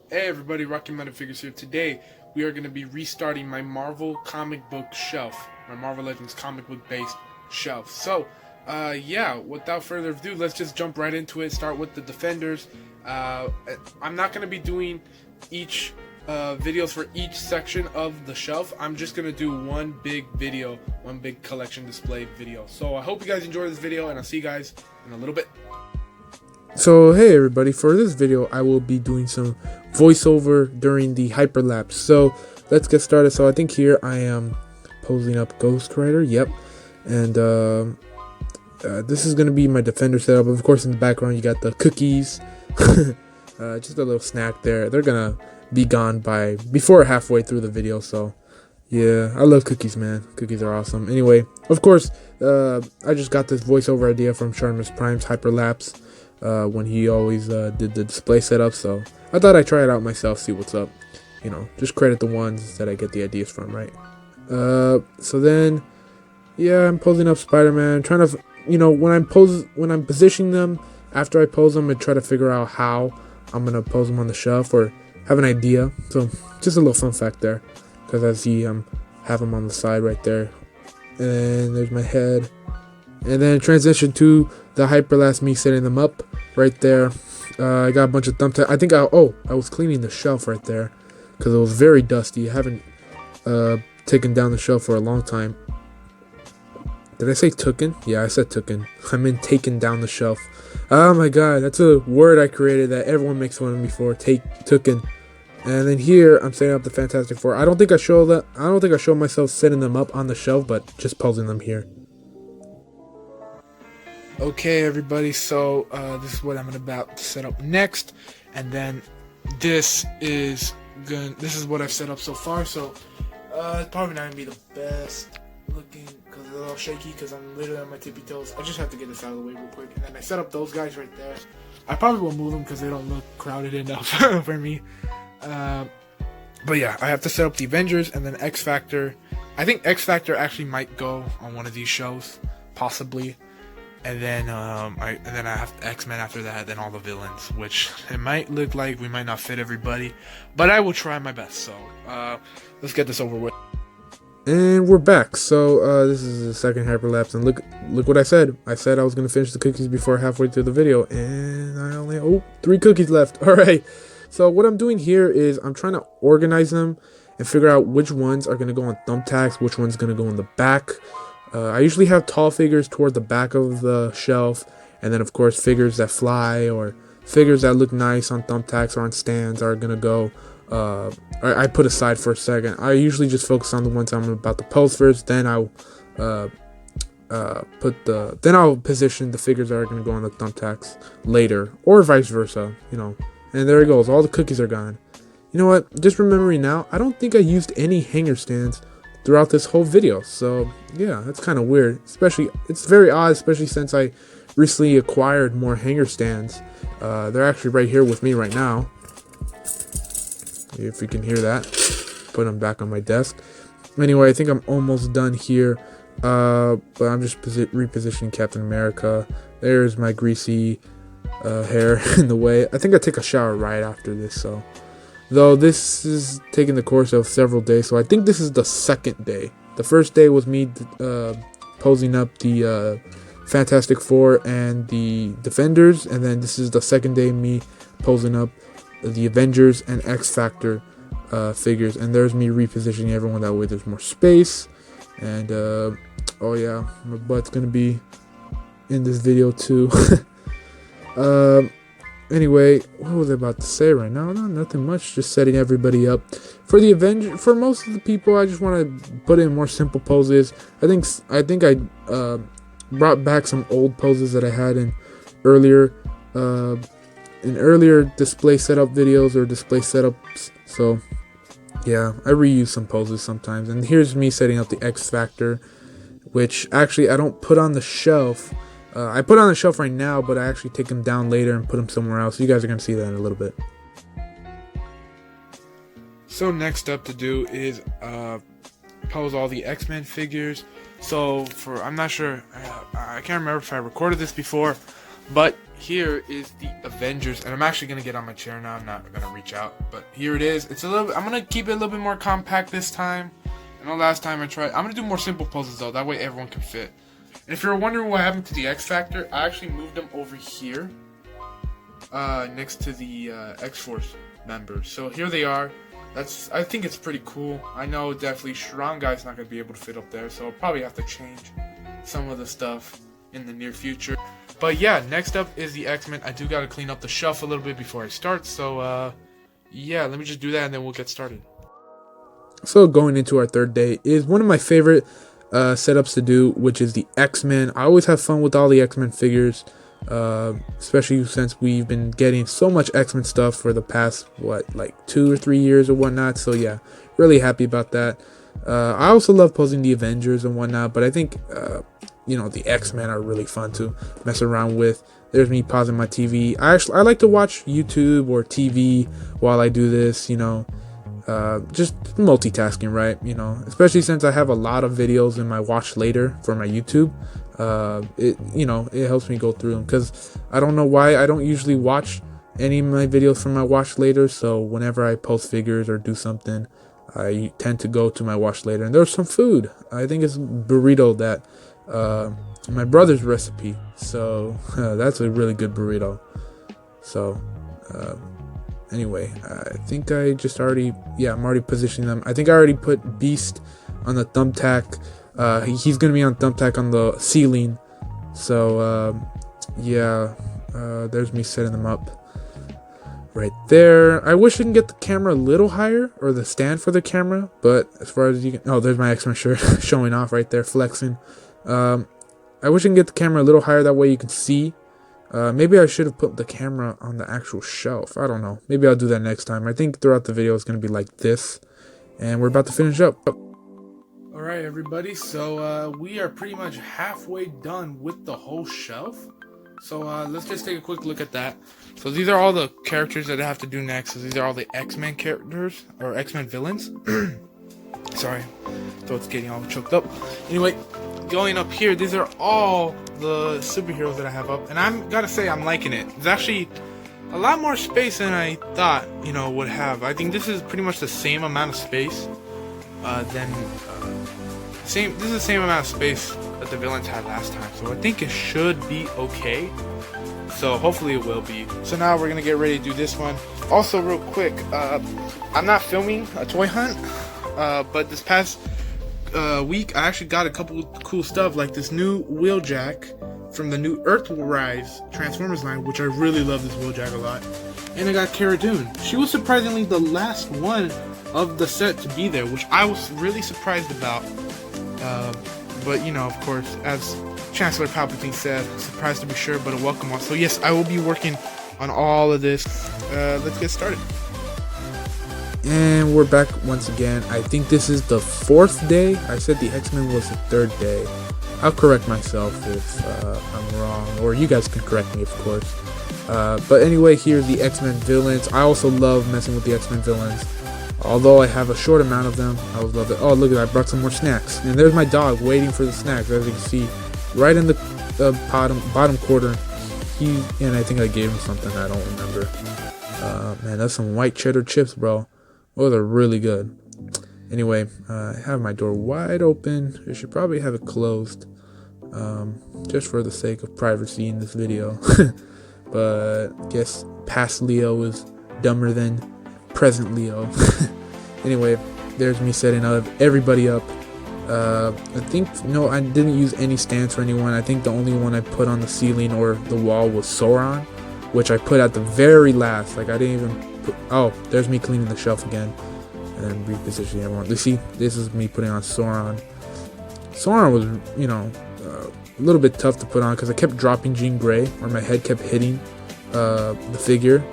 Hey everybody, Rocky Mountain Figures here. Today we are going to be restarting my Marvel comic book shelf, my Marvel Legends comic book based shelf. So, yeah, without further ado, let's just jump right into it. Start with the Defenders. I'm not going to be doing each videos for each section of the shelf. I'm just going to do one big video, one big collection display video. So I hope you guys enjoy this video, and I'll see you guys in a little bit. So hey everybody, for this video I will be doing some voiceover during the hyperlapse. So let's get started. So I think here I am posing up Ghost Rider, yep. And this is going to be my Defender setup. Of course in the background you got the cookies. Just a little snack there. They're going to be gone by before halfway through the video. So yeah, I love cookies, man. Cookies are awesome. Anyway, of course, I just got this voiceover idea from Sharmus Prime's hyperlapse. When he always did the display setup, so I thought I'd try it out myself, see what's up. You know, just credit the ones that I get the ideas from, right? So then, yeah, I'm posing up Spider-Man, trying to, you know, when I'm positioning them, after I pose them, I try to figure out how I'm gonna pose them on the shelf or have an idea. So just a little fun fact there, because as you see, have them on the side right there, and there's my head. And then transition to the hyperlapse, me setting them up right there. I got a bunch of thumbtacks. I think I was cleaning the shelf right there because it was very dusty. I haven't taken down the shelf for a long time. Did I say tooken? Yeah, I said tooken. I meant taken down the shelf. Oh my god, that's a word I created that everyone makes fun of me for. Tooken. And then here I'm setting up the Fantastic Four. I don't think I show myself setting them up on the shelf, but just posing them here. Okay, everybody, so this is what I'm about to set up next, and then this is what I've set up so far. So it's probably not gonna be the best looking because it's a little shaky because I'm literally on my tippy toes. I just have to get this out of the way real quick, and then I set up those guys right there. I probably won't move them because they don't look crowded enough for me. But yeah, I have to set up the Avengers and then X Factor. I think X Factor actually might go on one of these shows, possibly. And then I have X-Men after that, then all the villains, which it might look like we might not fit everybody, but I will try my best. So let's get this over with. And we're back. So this is the second hyperlapse, and look what I said. I said I was gonna finish the cookies before halfway through the video, and I only 3 cookies left. All right. So what I'm doing here is I'm trying to organize them and figure out which ones are gonna go on thumbtacks, which one's gonna go in the back. I usually have tall figures toward the back of the shelf, and then of course figures that fly or figures that look nice on thumbtacks or on stands are gonna go. I put aside for a second. I usually just focus on the ones I'm about to pose first. Then I'll position the figures that are gonna go on the thumbtacks later, or vice versa. You know, and there it goes. All the cookies are gone. You know what? Just remembering now, I don't think I used any hanger stands throughout this whole video, so yeah, that's kind of weird. It's very odd, especially since I recently acquired more hanger stands. They're actually right here with me right now, if you can hear that. Put them back on my desk. Anyway, I think I'm almost done here, but I'm just repositioning Captain America. There's my greasy hair in the way. I think I take a shower right after this, so though this is taking the course of several days, so I think this is the second day. The first day was me posing up the Fantastic Four and the Defenders, and then this is the second day me posing up the Avengers and X Factor figures, and there's me repositioning everyone, that way there's more space. And oh yeah, my butt's gonna be in this video too. Anyway, what was I about to say right now? No, nothing much. Just setting everybody up for the Avenger. For most of the people, I just want to put in more simple poses. I think I brought back some old poses that I had in earlier display setup videos or display setups. So yeah, I reuse some poses sometimes. And here's me setting up the X Factor, which actually I don't put on the shelf. I put on the shelf right now, but I actually take them down later and put them somewhere else. You guys are going to see that in a little bit. So next up to do is pose all the X-Men figures. So I'm not sure, I can't remember if I recorded this before, but here is the Avengers, and I'm actually gonna get on my chair now. I'm not gonna reach out, but here it is. It's a little. I'm gonna keep it a little bit more compact this time. I know last time I tried. I'm gonna do more simple poses though. That way everyone can fit. And if you're wondering what happened to the X Factor, I actually moved them over here, next to the X-Force members. So here they are. I think it's pretty cool. I know definitely Strong Guy's not gonna be able to fit up there, so I'll probably have to change some of the stuff in the near future. But yeah, next up is the X-Men. I do gotta clean up the shelf a little bit before I start, so yeah, let me just do that and then we'll get started. So going into our third day is one of my favorite setups to do, which is the X-Men. I always have fun with all the X-Men figures, especially since we've been getting so much X-Men stuff for the past, like 2 or 3 years or whatnot. So yeah, really happy about that. I also love posing the Avengers and whatnot, but I think the X-Men are really fun to mess around with. There's me pausing my TV. I like to watch YouTube or TV while I do this, just multitasking, right? Especially since I have a lot of videos in my watch later for my YouTube. It helps me go through them, because I don't know why I don't usually watch any of my videos from my watch later. So whenever I post figures or do something, I tend to go to my watch later. And there's some food. I think it's burrito that my brother's recipe. So that's a really good burrito. So anyway, I think I just I'm already positioning them. I think I already put Beast on the thumbtack. He's gonna be on thumbtack on the ceiling. So there's me setting them up right there. I wish I can get the camera a little higher, or the stand for the camera, but as far as you can, oh, there's my X-Men shirt showing off right there, flexing. I wish I can get the camera a little higher, that way you can see. Maybe I should have put the camera on the actual shelf. I don't know. Maybe I'll do that next time. I think throughout the video it's going to be like this. And we're about to finish up. Alright everybody, so we are pretty much halfway done with the whole shelf. So let's just take a quick look at that. So these are all the characters that I have to do next. So these are all the X-Men characters, or X-Men villains. Sorry, throat's getting all choked up. Anyway, going up here, these are all the superheroes that I have up, and I'm gotta say I'm liking it. It's actually a lot more space than I thought would have. I think this is pretty much the same amount of space this is the same amount of space that the villains had last time, so I think it should be okay. So hopefully it will be. So now we're gonna get ready to do this one. Also, real quick, I'm not filming a toy hunt, but this past week I actually got a couple cool stuff, like this new Wheeljack from the new Earthrise Transformers line, which I really love this Wheeljack a lot. And I got Cara Dune. She was surprisingly the last one of the set to be there, which I was really surprised about. But of course, as Chancellor Palpatine said, surprised to be sure, but a welcome one. So yes, I will be working on all of this. Let's get started. And we're back once again. I think this is the 4th day. I said the X-Men was the 3rd day. I'll correct myself if I'm wrong, or you guys can correct me, of course. But anyway, here's the X-Men villains. I also love messing with the X-Men villains. Although I have a short amount of them, I always love it. Oh, look at that, I brought some more snacks. And there's my dog waiting for the snacks, as you can see, right in the bottom quarter. And I think I gave him something, I don't remember. Man, that's some white cheddar chips, bro. Oh, they're really good. Anyway, I have my door wide open. I should probably have it closed, just for the sake of privacy in this video. But I guess past Leo is dumber than present Leo. Anyway, there's me setting everybody up. I didn't use any stands for anyone. I think the only one I put on the ceiling or the wall was Sauron, which I put at the very last. Like, I didn't even put... Oh, there's me cleaning the shelf again and then repositioning everyone. You see, this is me putting on Sauron. Sauron was, a little bit tough to put on because I kept dropping Jean Grey, or my head kept hitting the figure.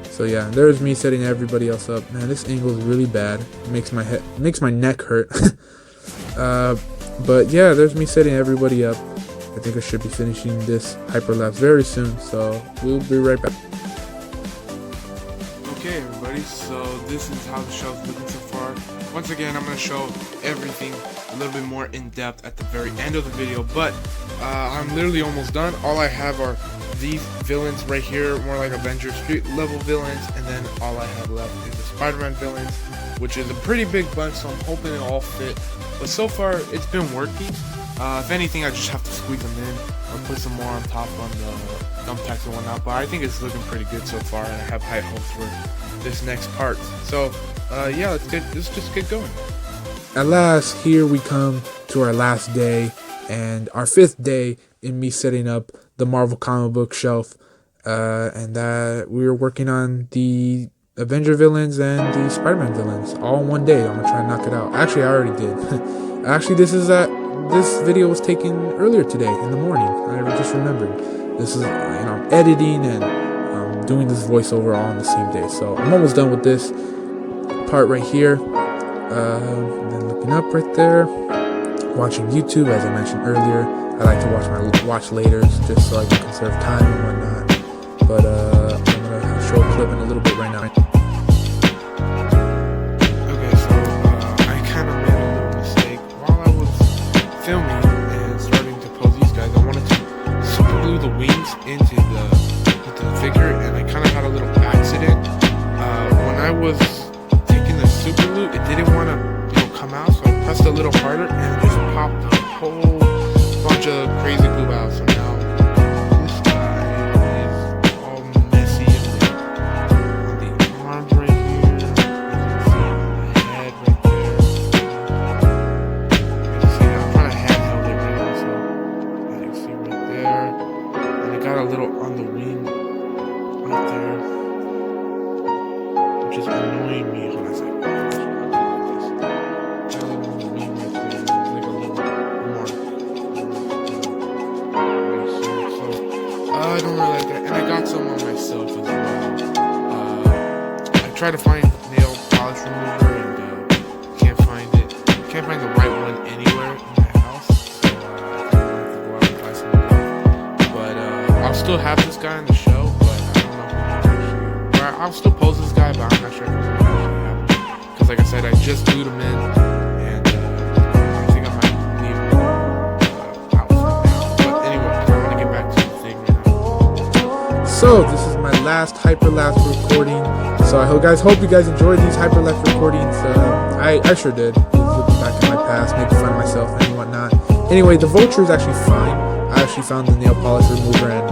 So yeah, there's me setting everybody else up. Man, this angle is really bad. It makes my neck hurt. But yeah, there's me setting everybody up. I think I should be finishing this hyperlapse very soon, so we'll be right back. Okay everybody, so this is how the shelf's looking so far. Once again, I'm going to show everything a little bit more in depth at the very end of the video, but I'm literally almost done. All I have are these villains right here, more like Avengers Street level villains, and then all I have left is the Spider-Man villains, which is a pretty big bunch, so I'm hoping it all fit. But so far, it's been working. If anything, I just have to squeeze them in or put some more on top on the thumbtacks and whatnot. But I think it's looking pretty good so far, and I have high hopes for this next part. So yeah, let's just get going. At last, here we come to our last day and our 5th day in me setting up the Marvel comic book shelf, and that we were working on the Avenger villains and the Spider-Man villains all in one day. I'm gonna try and knock it out. Actually, I already did. Actually, this video was taken earlier today in the morning. I just remembered. This is, I'm editing and doing this voiceover all on the same day. So I'm almost done with this part right here. And then looking up right there, watching YouTube, as I mentioned earlier. I like to watch my watch laters just so I can conserve time and whatnot. But I'm gonna show a clip in a little bit right now. Okay, so I kind of made a little mistake while I was filming and starting to pose these guys. I wanted to super glue the wings into the figure, and I kind of had a little accident. When I was taking the super glue, it didn't want to come out, so I pressed a little harder and it just popped a whole bunch of crazy glue out. So now this guy is all messy on the arms right here. You can see on the head right there. You can see I'm trying to handheld it right now, so you can see right there. And it got a little on the wing right there, which is annoying me. Hold on a second. I don't really like that, and I got some on myself as well. I tried to find nail polish remover and can't find it. Can't find the right one anywhere in my house, so I have to go out and buy some more. But I'll still have this guy on the show, but I don't know if I'm actually. I'll still pose this guy, but I'm not sure if I'm actually have him. Because like I said, I just glued him in, and I think I might leave him out for now. But anyway, I want to get back to the thing right now. So this is my last hyperlapse recording. So I hope you guys enjoyed these hyperlapse recordings. I sure did. Looking back in my past, making fun of myself and whatnot. Anyway, the Vulture is actually fine. I actually found the nail polish remover and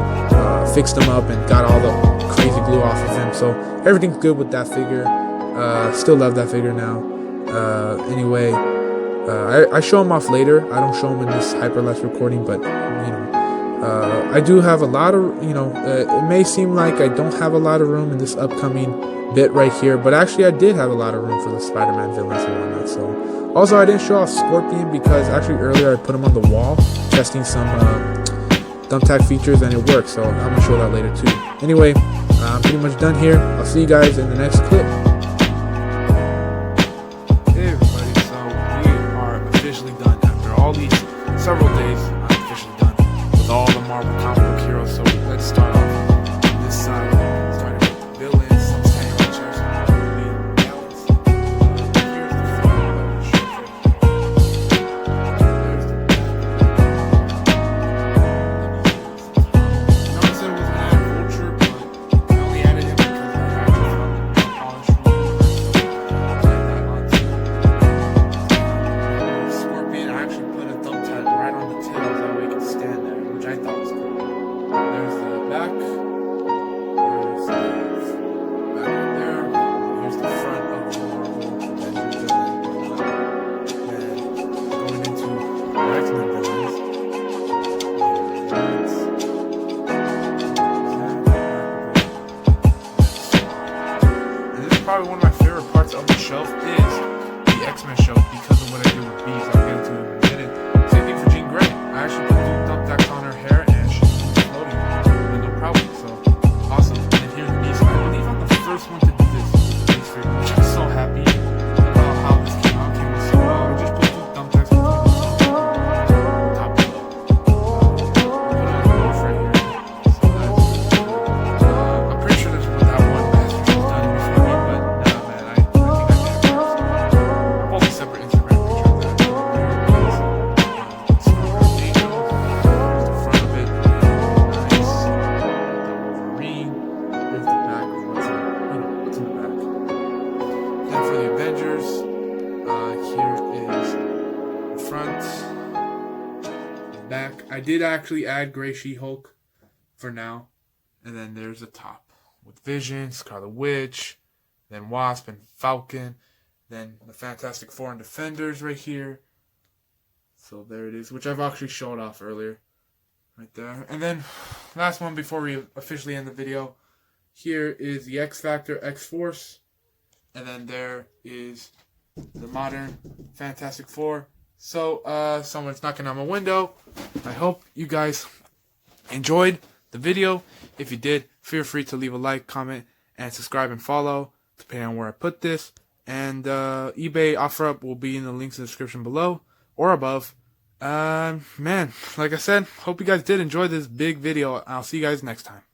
fixed him up and got all the crazy glue off of him. So everything's good with that figure. Still love that figure now. Anyway, I show him off later. I don't show him in this hyperlapse recording, but I do have a lot of, it may seem like I don't have a lot of room in this upcoming bit right here, but actually I did have a lot of room for the Spider-Man villains and whatnot. So also I didn't show off Scorpion because actually earlier I put him on the wall testing some thumbtack features and it worked, so I'm gonna show that later too. Anyway, I'm pretty much done here. I'll see you guys in the next clip. Hey everybody, so we are officially done after all these several days. I'm officially done with all the Marvel comic book heroes. So let's start off on this side, starting with the villains. Some standing chairs, the balance. Here's the front. There's the back. Notice it was an Vulture, but I only added him because I actually found the polish remover. Scorpion, I actually put a thumbtack right on the tip. did actually add Gray She-Hulk for now. And then there's the top with Vision, Scarlet Witch, then Wasp and Falcon, then the Fantastic Four and Defenders right here. So there it is, which I've actually showed off earlier. Right there. And then, last one before we officially end the video. Here is the X-Factor, X-Force. And then there is the modern Fantastic Four. So, someone's knocking on my window. I hope you guys enjoyed the video. If you did, feel free to leave a like, comment, and subscribe and follow, depending on where I put this. And eBay OfferUp will be in the links in the description below or above. Man, like I said, hope you guys did enjoy this big video. I'll see you guys next time.